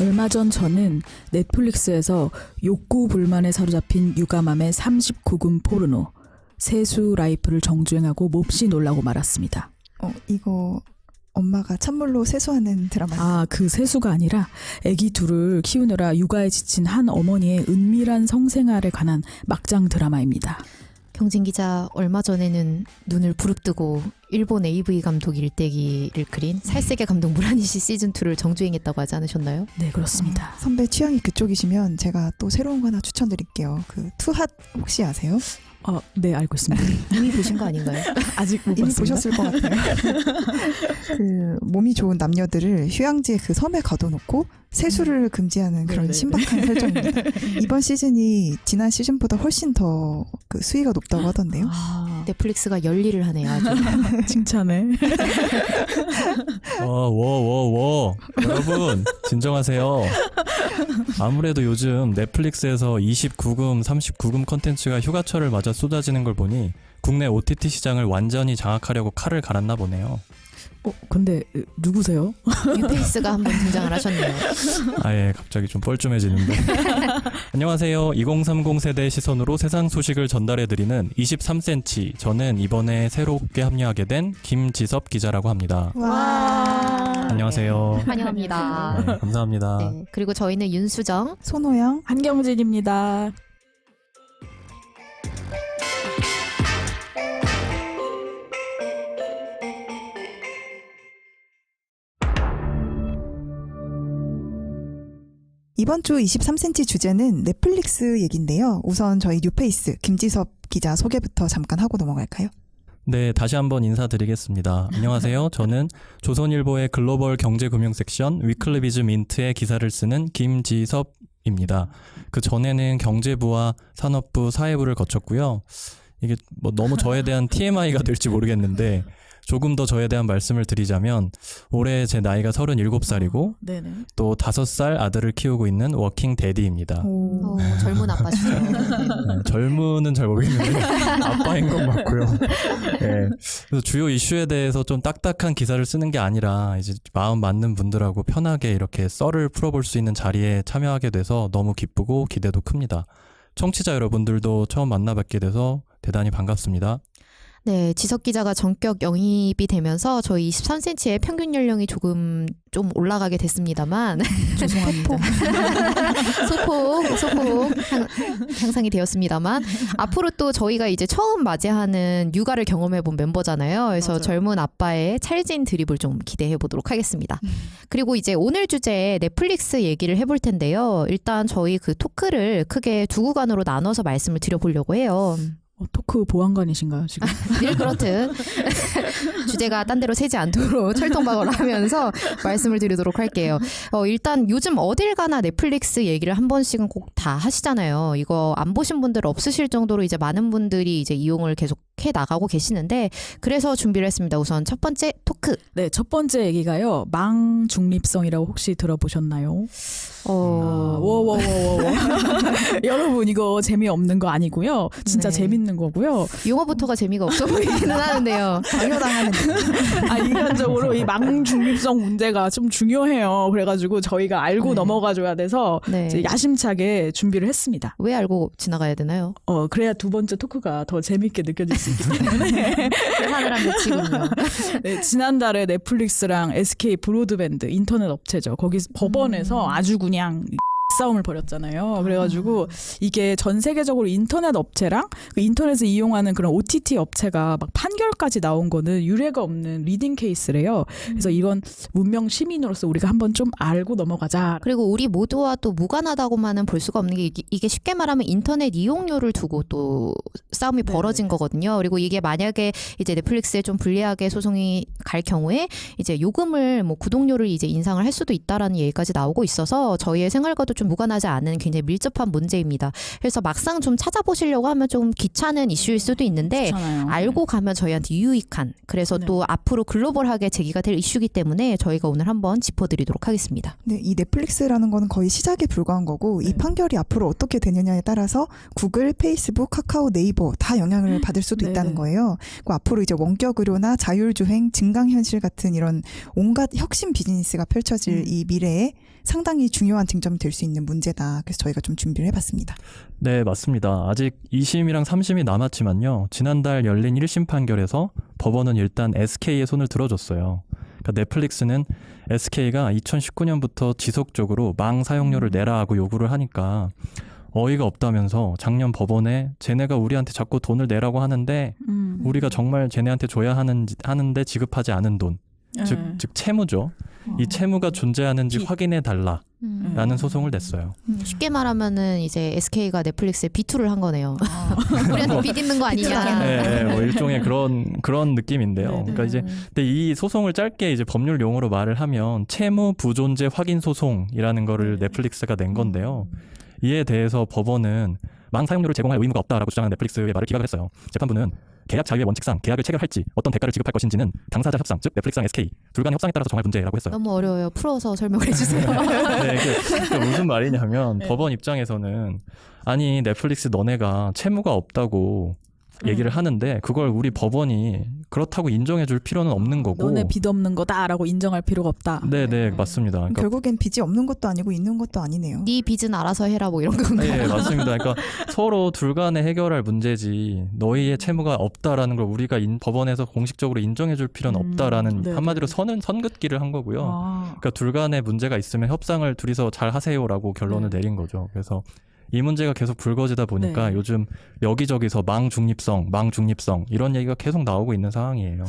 얼마 전 저는 넷플릭스에서 욕구 불만에 사로잡힌 육아맘의 39금 포르노 세수 라이프를 정주행하고 몹시 놀라고 말았습니다. 이거 엄마가 찬물로 세수하는 드라마예요. 아, 그 세수가 아니라 아기 둘을 키우느라 육아에 지친 한 어머니의 은밀한 성생활에 관한 막장 드라마입니다. 경진 기자, 얼마 전에는 눈을 부릅뜨고 일본 AV 감독 일대기를 그린 살색의 감독 무라니시 시즌2를 정주행했다고 하지 않으셨나요? 네, 그렇습니다. 선배 취향이 그쪽이시면 제가 또 새로운 거 하나 추천드릴게요. 그 투핫 혹시 아세요? 네, 알고 있습니다. 이미 보신 거 아닌가요? 아직 못 이미 봤습니다. 보셨을 것 같아요. 그 몸이 좋은 남녀들을 휴양지에 그 섬에 가둬놓고 세수를 금지하는 그런 네네네. 신박한 설정입니다. 이번 시즌이 지난 시즌보다 훨씬 더 그 수위가 높다고 하던데요. 아, 넷플릭스가 열일을 하네요. 아주. 칭찬해. 여러분 진정하세요. 아무래도 요즘 넷플릭스에서 29금, 39금 컨텐츠가 휴가철을 맞아 쏟아지는 걸 보니 국내 OTT 시장을 완전히 장악하려고 칼을 갈았나 보네요. 근데 누구세요? 뉴페이스가 한번 등장을 하셨네요. 아예 갑자기 좀 뻘쭘해지는데. 안녕하세요. 2030 세대의 시선으로 세상 소식을 전달해드리는 23cm. 저는 이번에 새롭게 합류하게 된 김지섭 기자라고 합니다. 와. 안녕하세요. 환영합니다. 네, 감사합니다. 네, 그리고 저희는 윤수정. 손호영. 한경진입니다. 이번 주 23cm 주제는 넷플릭스 얘기인데요. 우선 저희 뉴페이스 김지섭 기자 소개부터 잠깐 하고 넘어갈까요? 네, 다시 한번 인사드리겠습니다. 안녕하세요. 저는 조선일보의 글로벌 경제금융 섹션 위클리비즈 민트의 기사를 쓰는 김지섭입니다. 그 전에는 경제부와 산업부, 사회부를 거쳤고요. 이게 뭐 너무 저에 대한 TMI가 될지 모르겠는데 조금 더 저에 대한 말씀을 드리자면 올해 제 나이가 37살이고 네네. 또 5살 아들을 키우고 있는 워킹 데디입니다. 젊은 아빠시죠. 네, 젊은은 잘 모르겠는데 아빠인 건 맞고요. 네, 그래서 주요 이슈에 대해서 좀 딱딱한 기사를 쓰는 게 아니라 이제 마음 맞는 분들하고 편하게 이렇게 썰을 풀어볼 수 있는 자리에 참여하게 돼서 너무 기쁘고 기대도 큽니다. 청취자 여러분들도 처음 만나뵙게 돼서 대단히 반갑습니다. 네, 지석 기자가 전격 영입이 되면서 저희 23cm의 평균 연령이 조금 좀 올라가게 됐습니다만 죄송합니다. 소폭 향상이 되었습니다만 앞으로 또 저희가 이제 처음 맞이하는 육아를 경험해본 멤버잖아요. 그래서 맞아요. 젊은 아빠의 찰진 드립을 좀 기대해 보도록 하겠습니다. 그리고 이제 오늘 주제에 넷플릭스 얘기를 해볼 텐데요. 일단 저희 그 토크를 크게 두 구간으로 나눠서 말씀을 드려보려고 해요. 토크 보안관이신가요, 지금? 늘 그렇듯 주제가 딴 데로 새지 않도록 철통방어를 하면서 말씀을 드리도록 할게요. 일단 요즘 어딜 가나 넷플릭스 얘기를 한 번씩은 꼭 다 하시잖아요. 이거 안 보신 분들 없으실 정도로 이제 많은 분들이 이제 이용을 계속 해 나가고 계시는데 그래서 준비를 했습니다. 우선 첫 번째 토크. 네, 첫 번째 얘기가요. 망 중립성이라고 혹시 들어보셨나요? 여러분 이거 재미없는 거 아니고요. 진짜 네. 재밌는 거고요. 용어부터가 재미가 없어 보이기는 하는데요. 강요당하는 인간적으로 이 망 중립성 문제가 좀 중요해요. 그래가지고 저희가 알고 네. 넘어가줘야 돼서 네. 이제 야심차게 준비를 했습니다. 왜 알고 지나가야 되나요? 그래야 두 번째 토크가 더 재밌게 느껴질 수 있기 때문에. 하늘한 미치군요. 네, 지난달에 넷플릭스랑 SK 브로드밴드 인터넷 업체죠. 거기 법원에서 아주 그냥 싸움을 벌였잖아요. 그래가지고 이게 전 세계적으로 인터넷 업체랑 그 인터넷을 이용하는 그런 OTT 업체가 막 판결까지 나온 거는 유례가 없는 리딩 케이스래요. 그래서 이건 문명 시민으로서 우리가 한번 좀 알고 넘어가자. 그리고 우리 모두와 또 무관하다고만은 볼 수가 없는 게 이게 쉽게 말하면 인터넷 이용료를 두고 또 싸움이 네. 벌어진 거거든요. 그리고 이게 만약에 이제 넷플릭스에 좀 불리하게 소송이 갈 경우에 이제 요금을 뭐 구독료를 이제 인상을 할 수도 있다라는 얘기까지 나오고 있어서 저희의 생활과도 좀 무관하지 않은 굉장히 밀접한 문제입니다. 그래서 막상 좀 찾아보시려고 하면 좀 귀찮은 이슈일 수도 있는데 그렇잖아요. 알고 가면 저희한테 유익한 그래서 네. 또 앞으로 글로벌하게 제기가 될 이슈이기 때문에 저희가 오늘 한번 짚어드리도록 하겠습니다. 네, 이 넷플릭스라는 거는 거의 시작에 불과한 거고 네. 이 판결이 앞으로 어떻게 되느냐에 따라서 구글, 페이스북, 카카오, 네이버 다 영향을 받을 수도 네네. 있다는 거예요. 그리고 앞으로 이제 원격 의료나 자율주행, 증강현실 같은 이런 온갖 혁신 비즈니스가 펼쳐질 이 미래에 상당히 중요한 쟁점이 될 수 있는 문제다. 그래서 저희가 좀 준비를 해봤습니다. 네, 맞습니다. 아직 2심이랑 3심이 남았지만요. 지난달 열린 1심 판결에서 법원은 일단 SK의 손을 들어줬어요. 그러니까 넷플릭스는 SK가 2019년부터 지속적으로 망 사용료를 내라 하고 요구를 하니까 어이가 없다면서 작년 법원에 쟤네가 우리한테 자꾸 돈을 내라고 하는데 우리가 정말 쟤네한테 줘야 하는데 지급하지 않은 돈, 즉 채무죠. 이 채무가 존재하는지 빚. 확인해 달라라는 소송을 냈어요. 쉽게 말하면은 이제 SK가 넷플릭스에 비투를 한 거네요. 우리한테 빚 있는 거 아니냐. 네, 뭐 일종의 그런 느낌인데요. 네, 그러니까 이제 근데 이 소송을 짧게 이제 법률 용어로 말을 하면 채무 부존재 확인 소송이라는 거를 넷플릭스가 낸 건데요. 이에 대해서 법원은 망 사용료를 제공할 의무가 없다라고 주장하는 넷플릭스의 말을 기각을 했어요. 재판부는 계약 자유의 원칙상 계약을 체결할지 어떤 대가를 지급할 것인지는 당사자 협상, 즉 넷플릭스랑 SK 둘 간의 협상에 따라서 정할 문제라고 했어요. 너무 어려워요. 풀어서 설명을 해주세요. 네, 그러니까 무슨 말이냐면 네. 법원 입장에서는 아니 넷플릭스 너네가 채무가 없다고 얘기를 하는데 그걸 우리 법원이 그렇다고 인정해 줄 필요는 없는 거고 너네 빚 없는 거다라고 인정할 필요가 없다. 네, 맞습니다. 그러니까 결국엔 빚이 없는 것도 아니고 있는 것도 아니네요. 네 빚은 알아서 해라 뭐 이런 건가요? 네, 맞습니다. 그러니까 서로 둘 간에 해결할 문제지 너희의 채무가 없다라는 걸 우리가 법원에서 공식적으로 인정해 줄 필요는 없다라는 네, 한마디로 네. 선긋기를 한 거고요. 아. 그러니까 둘 간에 문제가 있으면 협상을 둘이서 잘 하세요라고 결론을 네. 내린 거죠. 그래서 이 문제가 계속 불거지다 보니까 네. 요즘 여기저기서 망 중립성 이런 얘기가 계속 나오고 있는 상황이에요.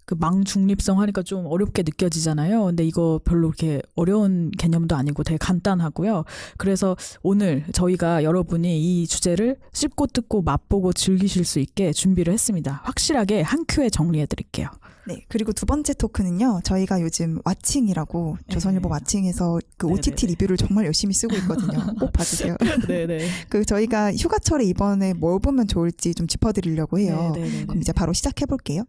그 망 중립성 하니까 좀 어렵게 느껴지잖아요. 근데 이거 별로 그렇게 어려운 개념도 아니고 되게 간단하고요. 그래서 오늘 저희가 여러분이 이 주제를 씹고 뜯고 맛보고 즐기실 수 있게 준비를 했습니다. 확실하게 한 큐에 정리해 드릴게요. 네. 그리고 두 번째 토크는요. 저희가 요즘 왓칭이라고 조선일보 네. 왓칭에서 그 네네네. OTT 리뷰를 정말 열심히 쓰고 있거든요. 꼭 봐주세요. 네네. 그 저희가 휴가철에 이번에 뭘 보면 좋을지 좀 짚어드리려고 해요. 네네네. 그럼 이제 바로 시작해 볼게요.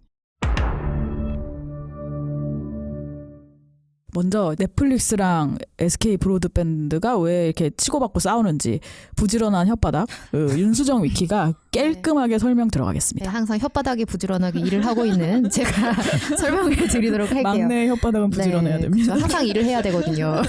먼저 넷플릭스랑 SK 브로드밴드가 왜 이렇게 치고받고 싸우는지 부지런한 혓바닥 윤수정 위키가 깔끔하게 설명 네, 들어가겠습니다. 항상 혓바닥이 부지런하게 일을 하고 있는 제가 설명을 드리도록 할게요. 막내 혓바닥은 부지런해야 네, 됩니다. 그렇죠. 항상 일을 해야 되거든요.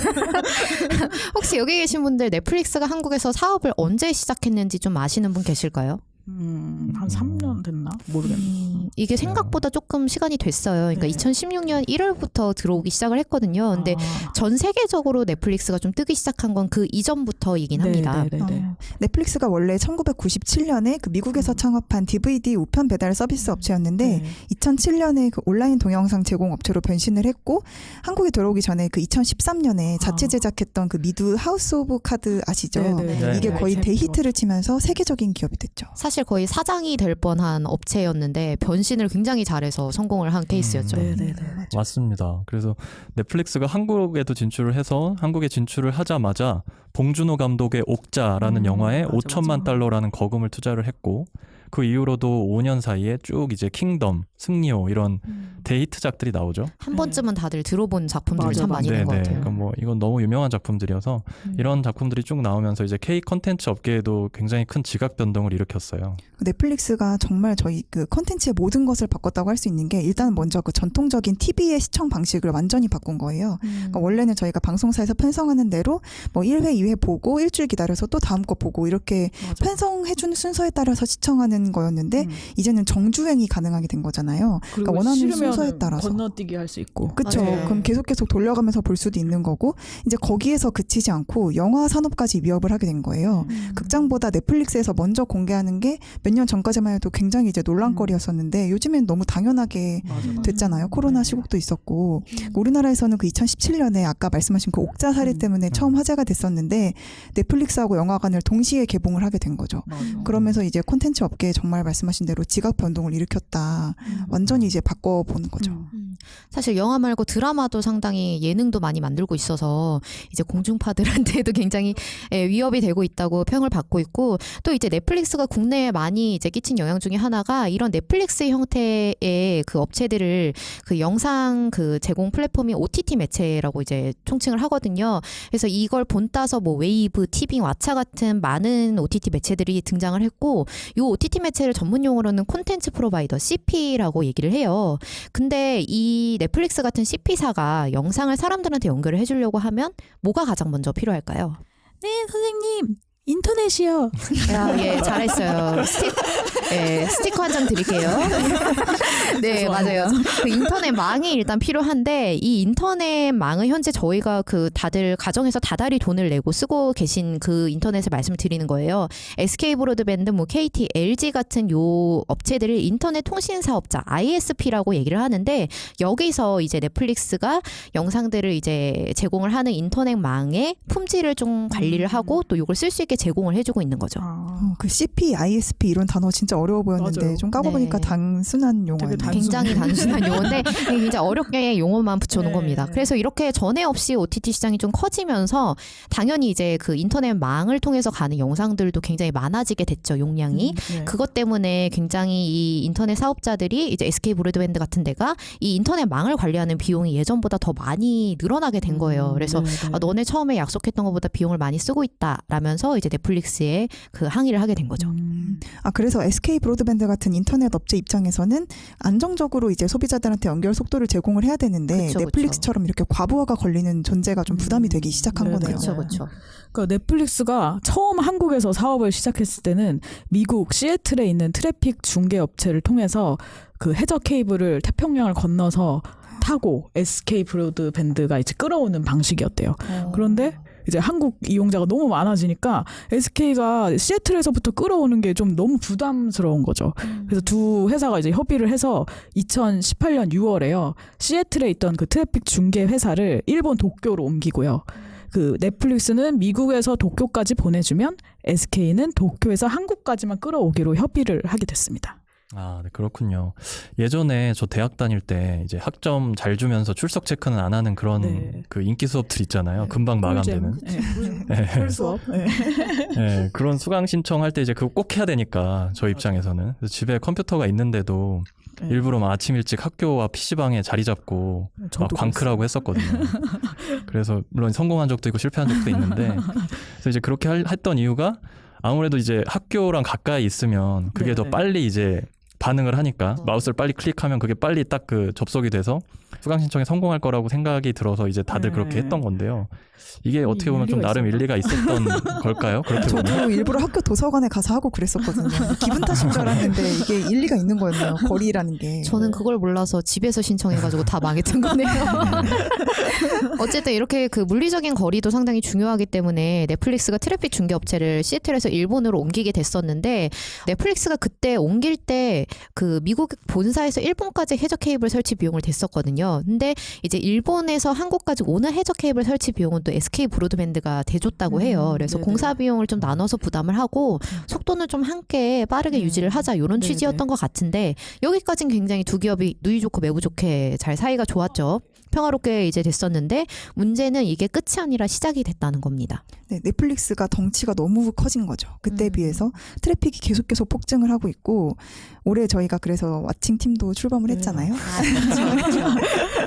혹시 여기 계신 분들 넷플릭스가 한국에서 사업을 언제 시작했는지 좀 아시는 분 계실까요? 한 3년 됐나? 모르겠네. 이게 생각보다 조금 시간이 됐어요. 그러니까 네. 2016년 1월부터 들어오기 시작을 했거든요. 근데 전 세계적으로 넷플릭스가 좀 뜨기 시작한 건 그 이전부터이긴 합니다. 네네네. 넷플릭스가 원래 1997년에 그 미국에서 창업한 DVD 우편 배달 서비스 업체였는데 네. 2007년에 그 온라인 동영상 제공 업체로 변신을 했고 한국에 들어오기 전에 그 2013년에 자체 제작했던 그 미드 하우스 오브 카드 아시죠? 네네네. 이게 네. 거의 네. 대히트를 치면서 세계적인 기업이 됐죠. 사실 거의 사장이 될 뻔한 업체였는데 변신을 굉장히 잘해서 성공을 한 케이스였죠. 네네네. 맞습니다. 그래서 넷플릭스가 한국에도 진출을 해서 한국에 진출을 하자마자 봉준호 감독의 옥자라는 영화에 맞아, 5천만 맞아. 달러라는 거금을 투자를 했고 그 이후로도 5년 사이에 쭉 이제 킹덤, 승리호 이런 데이트작들이 나오죠. 한 번쯤은 다들 들어본 작품들이 맞아, 참 많이 있는 것 같아요. 그러니까 뭐 이건 너무 유명한 작품들이어서 이런 작품들이 쭉 나오면서 이제 K 컨텐츠 업계에도 굉장히 큰 지각 변동을 일으켰어요. 넷플릭스가 정말 저희 그 컨텐츠의 모든 것을 바꿨다고 할 수 있는 게 일단 먼저 그 전통적인 TV의 시청 방식을 완전히 바꾼 거예요. 그러니까 원래는 저희가 방송사에서 편성하는 대로 뭐 1회, 2회 보고 일주일 기다려서 또 다음 거 보고 이렇게 맞아. 편성해주는 순서에 따라서 시청하는 거였는데 이제는 정주행이 가능하게 된 거잖아요. 그리고 원하는 싫으면 순서에 따라서. 건너뛰기 할 수 있고. 그렇죠. 맞아요. 그럼 계속 돌려가면서 볼 수도 있는 거고 이제 거기에서 그치지 않고 영화 산업까지 위협을 하게 된 거예요. 극장보다 넷플릭스에서 먼저 공개하는 게 몇 년 전까지만 해도 굉장히 이제 논란거리였었는데 요즘엔 너무 당연하게 됐잖아요. 코로나 시국도 있었고 우리나라에서는 그 2017년에 아까 말씀하신 그 옥자 사례 때문에 처음 화제가 됐었는데 넷플릭스하고 영화관을 동시에 개봉을 하게 된 거죠. 그러면서 이제 콘텐츠 업계에 정말 말씀하신 대로 지각 변동을 일으켰다. 완전히 이제 바꿔보는 거죠. 사실 영화 말고 드라마도 상당히 예능도 많이 만들고 있어서 이제 공중파들한테도 굉장히 위협이 되고 있다고 평을 받고 있고 또 이제 넷플릭스가 국내에 많이 이제 끼친 영향 중에 하나가 이런 넷플릭스 형태의 그 업체들을 그 영상 그 제공 플랫폼이 OTT 매체라고 이제 총칭을 하거든요. 그래서 이걸 본따서 뭐 웨이브, 티빙, 왓챠 같은 많은 OTT 매체들이 등장을 했고 이 OTT 매체를 전문 용어로는 콘텐츠 프로바이더 CP라고 얘기를 해요. 근데 이 이 넷플릭스 같은 CP사가 영상을 사람들한테 연결을 해주려고 하면 뭐가 가장 먼저 필요할까요? 네, 선생님. 인터넷이요. 야, 예, 잘했어요. 스티커 한 장 드릴게요. 네, 맞아요. 그 인터넷 망이 일단 필요한데 이 인터넷 망은 현재 저희가 그 다들 가정에서 다달이 돈을 내고 쓰고 계신 그 인터넷을 말씀을 드리는 거예요. SK 브로드밴드, 뭐 KT, LG 같은 요 업체들을 인터넷 통신 사업자 ISP라고 얘기를 하는데 여기서 이제 넷플릭스가 영상들을 이제 제공을 하는 인터넷 망의 품질을 좀 관리를 하고 또 이걸 쓸 수 있게 제공을 해주고 있는 거죠. 그 CP, ISP 이런 단어 진짜 어려워 보였는데 맞아요. 좀 까봐보니까 네. 단순한 용어예요. 되게 굉장히 단순한 용어인데 굉장히 어렵게 용어만 붙여놓은 네. 겁니다. 그래서 이렇게 전에 없이 OTT 시장이 좀 커지면서 당연히 이제 그 인터넷 망을 통해서 가는 영상들도 굉장히 많아지게 됐죠, 용량이. 네. 그것 때문에 굉장히 이 인터넷 사업자들이 이제 SK 브로드밴드 같은 데가 이 인터넷 망을 관리하는 비용이 예전보다 더 많이 늘어나게 된 거예요. 그래서 네, 네. 아, 너네 처음에 약속했던 것보다 비용을 많이 쓰고 있다라면서 이제 넷플릭스에 그 항의를 하게 된 거죠. 그래서 SK 브로드밴드 같은 인터넷 업체 입장에서는 안정적으로 이제 소비자들한테 연결 속도를 제공을 해야 되는데 그쵸, 넷플릭스처럼 이렇게 과부하가 걸리는 존재가 좀 부담이 되기 시작한 네, 거네요. 그렇죠, 그렇죠. 그러니까 넷플릭스가 처음 한국에서 사업을 시작했을 때는 미국 시애틀에 있는 트래픽 중개 업체를 통해서 그 해저 케이블을 태평양을 건너서 타고 SK 브로드밴드가 이제 끌어오는 방식이었대요. 그런데 이제 한국 이용자가 너무 많아지니까 SK가 시애틀에서부터 끌어오는 게 좀 너무 부담스러운 거죠. 그래서 두 회사가 이제 협의를 해서 2018년 6월에요. 시애틀에 있던 그 트래픽 중개 회사를 일본 도쿄로 옮기고요. 그 넷플릭스는 미국에서 도쿄까지 보내주면 SK는 도쿄에서 한국까지만 끌어오기로 협의를 하게 됐습니다. 아, 네, 그렇군요. 예전에 저 대학 다닐 때 이제 학점 잘 주면서 출석 체크는 안 하는 그런 네. 그 인기 수업들 있잖아요. 네. 금방 마감되는. 풀 수업. 네. 네, 그런 수강 신청할 때 이제 그거 꼭 해야 되니까 저희 입장에서는 그래서 집에 컴퓨터가 있는데도 네. 일부러 막 아침 일찍 학교와 PC방에 자리 잡고 막 저도 광크라고 했었거든요. 그래서 물론 성공한 적도 있고 실패한 적도 있는데 그래서 이제 그렇게 했던 이유가 아무래도 이제 학교랑 가까이 있으면 그게 더 네네. 빨리 이제 반응을 하니까 마우스를 빨리 클릭하면 그게 빨리 딱 그 접속이 돼서 수강 신청에 성공할 거라고 생각이 들어서 이제 다들 네. 그렇게 했던 건데요. 이게 어떻게 보면 좀 일리가 나름 있었나? 일리가 있었던 걸까요? 그렇게 보면. 저도 일부러 학교 도서관에 가서 하고 그랬었거든요. 기분 탓인 줄 알았는데 이게 일리가 있는 거였네요. 거리라는 게. 저는 그걸 몰라서 집에서 신청해가지고 다 망했던 거네요. 어쨌든 이렇게 그 물리적인 거리도 상당히 중요하기 때문에 넷플릭스가 트래픽 중개 업체를 시애틀에서 일본으로 옮기게 됐었는데 넷플릭스가 그때 옮길 때 그 미국 본사에서 일본까지 해저 케이블 설치 비용을 댔었거든요. 근데 이제 일본에서 한국까지 오는 해저 케이블 설치 비용은 또 SK 브로드밴드가 대줬다고 해요. 그래서 네네. 공사 비용을 좀 나눠서 부담을 하고 속도는 좀 함께 빠르게 유지를 하자 이런 네네. 취지였던 것 같은데 여기까지는 굉장히 두 기업이 누이 좋고 매부 좋게 잘 사이가 좋았죠. 평화롭게 이제 됐었는데 문제는 이게 끝이 아니라 시작이 됐다는 겁니다. 네, 넷플릭스가 덩치가 너무 커진 거죠. 그때에 비해서 트래픽이 계속 폭증을 하고 있고 올해 저희가 그래서 왓칭 팀도 출범을 했잖아요.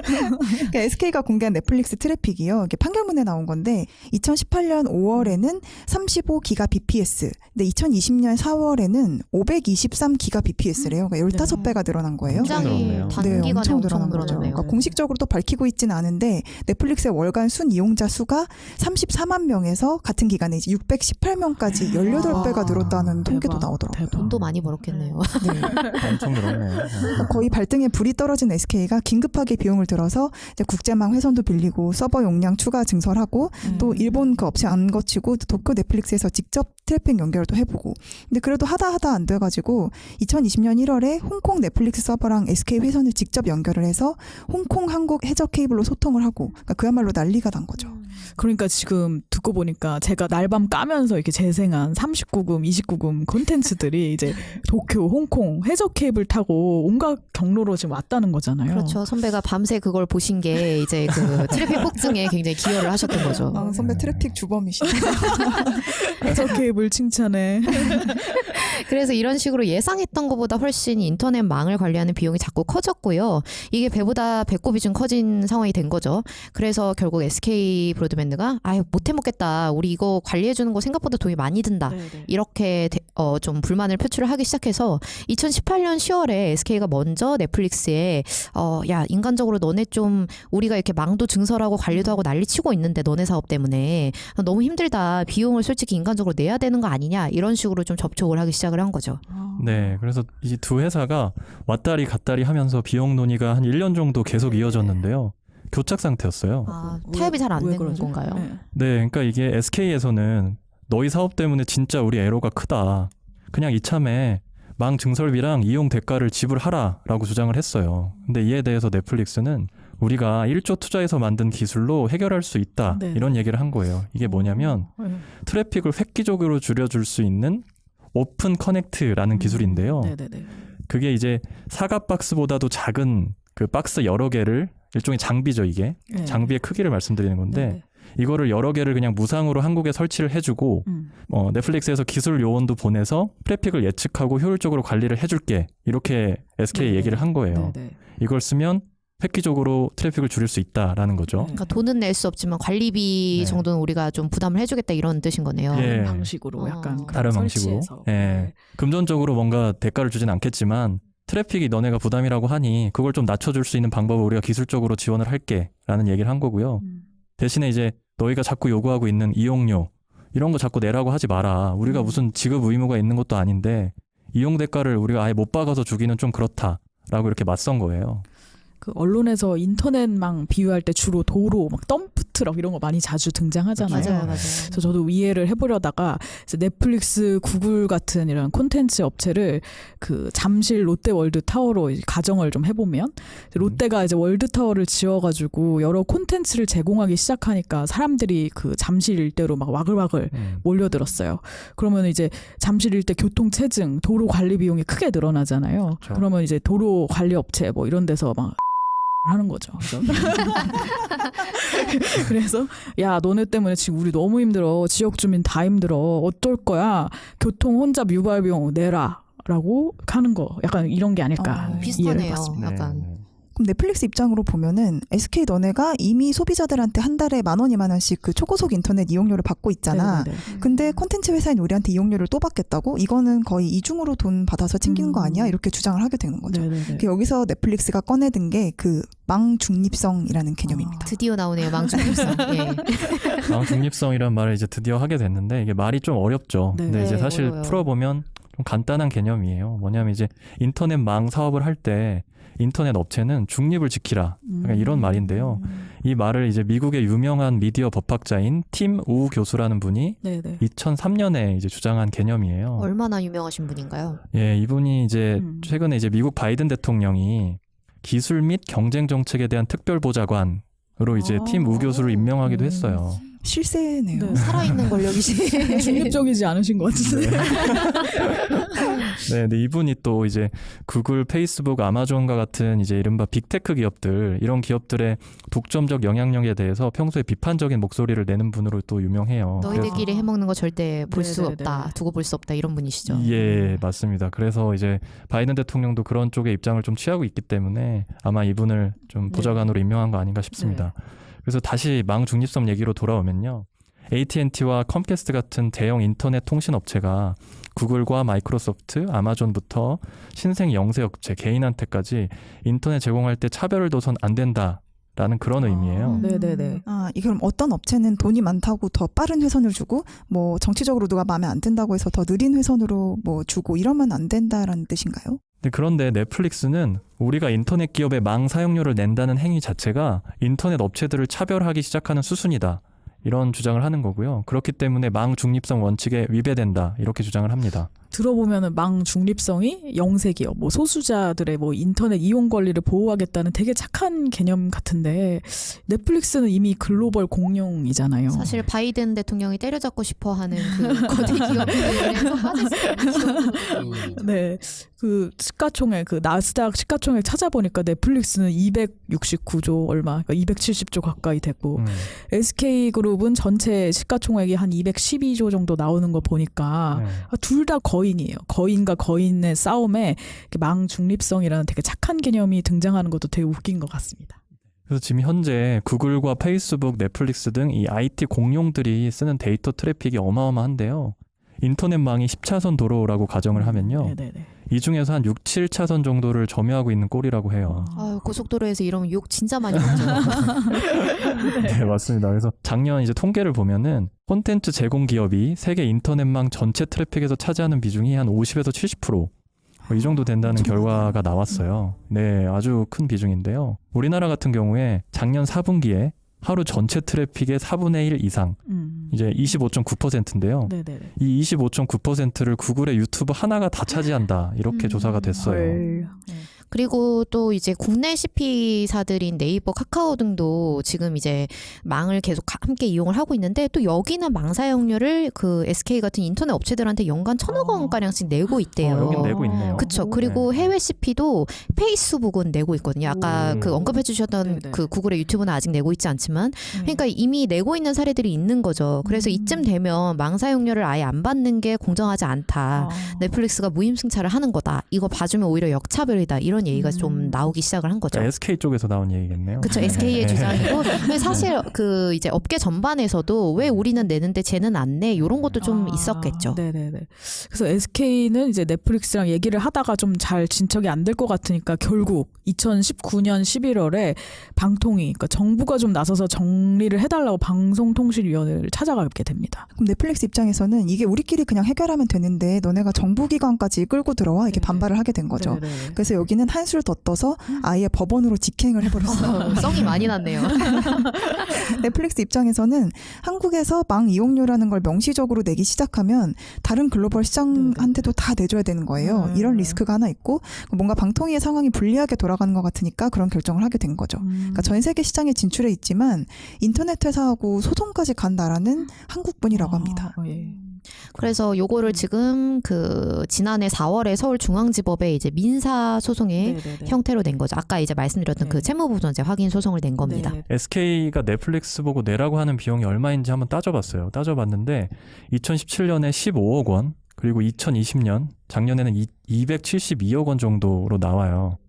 그러니까 SK가 공개한 넷플릭스 트래픽이요. 이게 판결문에 나온 건데 2018년 5월에는 35기가 bps, 근데 2020년 4월에는 523기가 bps래요. 그러니까 15배가 늘어난 거예요. 굉장히 굉장히 늘었네요. 단기간에 엄청 엄청 늘어난 거죠. 늘어나네요. 그러니까 공식적으로 또 밝히고 있지는 않은데 넷플릭스의 월간 순 이용자 수가 34만 명에서 같은 기간에 이제 618명까지 18배가 늘었다는 통계도 대박, 나오더라고요. 대박. 돈도 많이 벌었겠네요. 네. 엄청 늘었네요. 거의 발등에 불이 떨어진 SK가 긴급하게 비용을 들어서 이제 국제망 회선도 빌리고 서버 용량 추가 증설하고 또 일본 그 업체 안 거치고 도쿄 넷플릭스에서 직접 트래픽 연결도 해보고 근데 그래도 하다 안 돼가지고 2020년 1월에 홍콩 넷플릭스 서버랑 SK 회선을 직접 연결을 해서 홍콩 한국 해저 케이블로 소통을 하고 그러니까 그야말로 난리가 난 거죠. 그러니까 지금 듣고 보니까 제가 날밤 까면서 이렇게 재생한 39금, 29금 콘텐츠들이 이제 도쿄, 홍콩, 해저 케이블 타고 온갖 경로로 지금 왔다는 거잖아요. 그렇죠. 선배가 밤새 그걸 보신 게 이제 그 트래픽 폭증에 굉장히 기여를 하셨던 거죠. 아, 선배 트래픽 주범이시네. 해저 케이블 칭찬해. 그래서 이런 식으로 예상했던 것보다 훨씬 인터넷 망을 관리하는 비용이 자꾸 커졌고요. 이게 배보다 배꼽이 좀 커진 상황이 된 거죠. 그래서 결국 SK 브로드밴드가 아유 못 해먹겠다. 우리 이거 관리해주는 거 생각보다 돈이 많이 든다. 네네. 이렇게 좀 불만을 표출을 하기 시작해서 2018년 10월에 SK가 먼저 넷플릭스에 야 인간적으로 너네 좀 우리가 이렇게 망도 증설하고 관리도 하고 난리치고 있는데 너네 사업 때문에 너무 힘들다. 비용을 솔직히 인간적으로 내야 되는 거 아니냐 이런 식으로 좀 접촉을 하기 시작을 한 거죠. 네, 그래서 이 두 회사가 왔다리 갔다리 하면서 비용 논의가 한 1년 정도 계속 이어졌는데요. 교착 상태였어요. 타협이 잘 안 왜 되는 그러죠? 건가요? 네. 네, 그러니까 이게 SK에서는 너희 사업 때문에 진짜 우리 애로가 크다. 그냥 이참에 망 증설비랑 이용 대가를 지불하라라고 주장을 했어요. 근데 이에 대해서 넷플릭스는 우리가 1조 투자해서 만든 기술로 해결할 수 있다. 네. 이런 얘기를 한 거예요. 이게 뭐냐면 네. 트래픽을 획기적으로 줄여줄 수 있는 오픈 커넥트라는 기술인데요. 네네네. 그게 이제 사각 박스보다도 작은 그 박스 여러 개를 일종의 장비죠, 이게. 네. 장비의 크기를 말씀드리는 건데 네네. 이거를 여러 개를 그냥 무상으로 한국에 설치를 해주고 넷플릭스에서 기술 요원도 보내서 트래픽을 예측하고 효율적으로 관리를 해줄게. 이렇게 SK 네네. 얘기를 한 거예요. 네네. 이걸 쓰면 획기적으로 트래픽을 줄일 수 있다라는 거죠. 그러니까 돈은 낼 수 없지만 관리비 네. 정도는 우리가 좀 부담을 해주겠다 이런 뜻인 거네요. 예. 다른 방식으로 약간 그런 다른 방식으로. 설치해서. 예. 금전적으로 뭔가 대가를 주진 않겠지만 트래픽이 너네가 부담이라고 하니 그걸 좀 낮춰줄 수 있는 방법을 우리가 기술적으로 지원을 할게 라는 얘기를 한 거고요. 대신에 이제 너희가 자꾸 요구하고 있는 이용료 이런 거 자꾸 내라고 하지 마라. 우리가 무슨 지급 의무가 있는 것도 아닌데 이용 대가를 우리가 아예 못 박아서 주기는 좀 그렇다라고 이렇게 맞선 거예요. 그 언론에서 인터넷망 비유할 때 주로 도로, 막 덤프 트럭 이런 거 많이 자주 등장하잖아요. 맞아요. 그래서 저도 이해를 해보려다가 이제 넷플릭스, 구글 같은 이런 콘텐츠 업체를 그 잠실 롯데월드 타워로 이제 가정을 좀 해보면 롯데가 이제 월드 타워를 지어가지고 여러 콘텐츠를 제공하기 시작하니까 사람들이 그 잠실 일대로 막 와글와글 몰려들었어요. 그러면 이제 잠실 일대 교통 체증, 도로 관리 비용이 크게 늘어나잖아요. 그렇죠. 그러면 이제 도로 관리 업체 뭐 이런 데서 막 하는 거죠. 그래서 야 너네 때문에 지금 우리 너무 힘들어. 지역 주민 다 힘들어. 어쩔 거야. 교통 혼잡 유발 비용 내라라고 하는 거. 약간 이런 게 아닐까. 이해를 비슷하네요. 해봤습니다. 약간. 그럼 넷플릭스 입장으로 보면은 SK 너네가 이미 소비자들한테 한 달에 10,000원, 20,000원씩 그 초고속 인터넷 이용료를 받고 있잖아. 네네네. 근데 콘텐츠 회사인 우리한테 이용료를 또 받겠다고? 이거는 거의 이중으로 돈 받아서 챙기는 거 아니야? 이렇게 주장을 하게 되는 거죠. 네네네. 그 여기서 넷플릭스가 꺼내든 게 그 망중립성이라는 개념입니다. 드디어 나오네요. 망중립성. 예. 중립성이란 말을 이제 드디어 하게 됐는데 이게 말이 좀 어렵죠. 네. 근데 이제 네, 사실 어려워요. 풀어보면 좀 간단한 개념이에요. 뭐냐면 이제 인터넷망 사업을 할 때 인터넷 업체는 중립을 지키라. 약간 이런 말인데요. 이 말을 이제 미국의 유명한 미디어 법학자인 팀 우 교수라는 분이 네네. 2003년에 이제 주장한 개념이에요. 얼마나 유명하신 분인가요? 예, 이분이 이제 최근에 이제 미국 바이든 대통령이 기술 및 경쟁 정책에 대한 특별 보좌관으로 이제 팀 우 교수를 임명하기도 했어요. 실세네요. 네. 살아있는 권력이시. 중립적이지 않으신 것 같은데. 네, 근데 이분이 또 이제 구글, 페이스북, 아마존과 같은 이제 이른바 빅테크 기업들 이런 기업들의 독점적 영향력에 대해서 평소에 비판적인 목소리를 내는 분으로 또 유명해요. 너희들끼리 해먹는 거 절대 볼 수 네네네. 없다. 두고 볼 수 없다. 이런 분이시죠. 예, 맞습니다. 그래서 이제 바이든 대통령도 그런 쪽의 입장을 좀 취하고 있기 때문에 아마 이분을 좀 보좌관으로 임명한 거 아닌가 싶습니다. 그래서 다시 망 중립성 얘기로 돌아오면요. AT&T와 컴캐스트 같은 대형 인터넷 통신 업체가 구글과 마이크로소프트, 아마존부터 신생 영세 업체, 개인한테까지 인터넷 제공할 때 차별을 둬선 안 된다라는 그런 의미예요. 네네네. 이게 그럼 어떤 업체는 돈이 많다고 더 빠른 회선을 주고 뭐 정치적으로 누가 마음에 안 든다고 해서 더 느린 회선으로 뭐 주고 이러면 안 된다라는 뜻인가요? 그런데 넷플릭스는 우리가 인터넷 기업의 망 사용료를 낸다는 행위 자체가 인터넷 업체들을 차별하기 시작하는 수순이다. 이런 주장을 하는 거고요. 그렇기 때문에 망 중립성 원칙에 위배된다. 이렇게 주장을 합니다. 들어보면은 망 중립성이 영세기업, 뭐 소수자들의 뭐 인터넷 이용 권리를 보호하겠다는 되게 착한 개념 같은데 넷플릭스는 이미 글로벌 공룡이잖아요. 사실 바이든 대통령이 때려잡고 싶어하는 그 거대 기업들에서 빠질 수 없는 네, 그 시가총액, 그 나스닥 시가총액 찾아보니까 넷플릭스는 269조 얼마, 그러니까 270조 가까이 되고 SK 그룹은 전체 시가총액이 한 212조 정도 나오는 거 보니까 둘 다 거인이에요. 거인과 거인의 싸움에 망 중립성이라는 되게 착한 개념이 등장하는 것도 되게 웃긴 것 같습니다. 그래서 지금 현재 구글과 페이스북, 넷플릭스 등 이 IT 공룡들이 쓰는 데이터 트래픽이 어마어마한데요. 인터넷망이 10차선 도로라고 가정을 하면요. 네네네. 이 중에서 한 6, 7차선 정도를 점유하고 있는 꼴이라고 해요. 아유, 고속도로에서 이러면 욕 진짜 많이 먹죠. 네, 맞습니다. 그래서 작년 이제 통계를 보면은 콘텐츠 제공 기업이 세계 인터넷망 전체 트래픽에서 차지하는 비중이 한 50에서 70%. 이 정도 된다는 결과가 나왔어요. 네, 아주 큰 비중인데요. 우리나라 같은 경우에 작년 4분기에 하루 전체 트래픽의 4분의 1 이상, 이제 25.9%인데요. 네네네. 이 25.9%를 구글의 유튜브 하나가 다 차지한다. 이렇게 조사가 됐어요. 헐. 네. 그리고 또 이제 국내 CP사들인 네이버, 카카오 등도 지금 이제 망을 계속 함께 이용을 하고 있는데 또 여기는 망 사용료를 그 SK 같은 인터넷 업체들한테 연간 1,000억 원가량씩 내고 있대요. 여긴 내고 있네요. 그렇죠. 그리고 네. 해외 CP도 페이스북은 내고 있거든요. 아까 오. 그 언급해 주셨던 네네. 그 구글의 유튜브는 아직 내고 있지 않지만 그러니까 이미 내고 있는 사례들이 있는 거죠. 그래서 이쯤 되면 망 사용료를 아예 안 받는 게 공정하지 않다. 넷플릭스가 무임승차를 하는 거다. 이거 봐주면 오히려 역차별이다. 이런 얘기가 좀 나오기 시작을 한 거죠. SK 쪽에서 나온 얘기겠네요. 그렇죠. SK의 주장이고 근데 사실 그 이제 업계 전반에서도 왜 우리는 내는데 쟤는 안 내? 이런 것도 좀 있었겠죠. 네네네. 그래서 SK는 이제 넷플릭스랑 얘기를 하다가 좀 잘 진척이 안 될 것 같으니까 결국 2019년 11월에 방통위, 그러니까 정부가 좀 나서서 정리를 해달라고 방송통신위원회를 찾아가게 됩니다. 그럼 넷플릭스 입장에서는 이게 우리끼리 그냥 해결하면 되는데 너네가 정부기관까지 끌고 들어와 이렇게 네네. 반발을 하게 된 거죠. 네네네. 그래서 여기는 한술 더 떠서 아예 법원으로 직행을 해버렸어요. 썩이 많이 났네요. 넷플릭스 입장에서는 한국에서 망 이용료라는 걸 명시적으로 내기 시작하면 다른 글로벌 시장한테도 다 내줘야 되는 거예요. 이런 리스크가 하나 있고 뭔가 방통위의 상황이 불리하게 돌아가는 것 같으니까 그런 결정을 하게 된 거죠. 그러니까 전 세계 시장에 진출해 있지만 인터넷 회사하고 소송까지 간 나라는 한국뿐이라고 합니다. 예. 그래서 요거를 지금 그 지난해 4월에 서울중앙지법에 이제 민사 소송의 네네네. 형태로 낸 거죠. 아까 이제 말씀드렸던 네. 그 채무보전제 확인 소송을 낸 겁니다. 네네. SK가 넷플릭스 보고 내라고 하는 비용이 얼마인지 한번 따져봤어요. 따져봤는데 2017년에 15억 원, 그리고 2020년 작년에는 272억 원 정도로 나와요.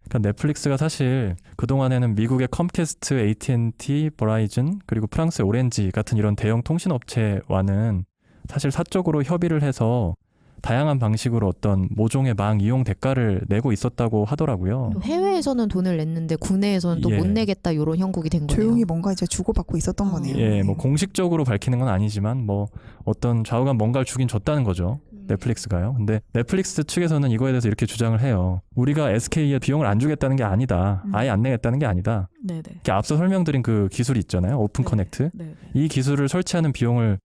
그러니까 넷플릭스가 사실 그동안에는 미국의 컴캐스트, AT&T, 버라이즌, 그리고 프랑스의 오렌지 같은 이런 대형 통신업체와는 사실 사적으로 협의를 해서 다양한 방식으로 어떤 모종의 망 이용 대가를 내고 있었다고 하더라고요. 해외에서는 돈을 냈는데 국내에서는 또 예. 못 내겠다 이런 형국이 된 거네요. 조용히 뭔가 이제 주고받고 있었던 거네요. 예, 뭐 공식적으로 밝히는 건 아니지만 뭐 어떤 좌우간 뭔가를 주긴 줬다는 거죠. 넷플릭스가요. 근데 넷플릭스 측에서는 이거에 대해서 이렇게 주장을 해요. 우리가 SK에 비용을 안 주겠다는 게 아니다. 아예 안 내겠다는 게 아니다. 네네. 이렇게 앞서 설명드린 그 기술이 있잖아요. 오픈 커넥트. 네. 이 기술을 설치하는 비용을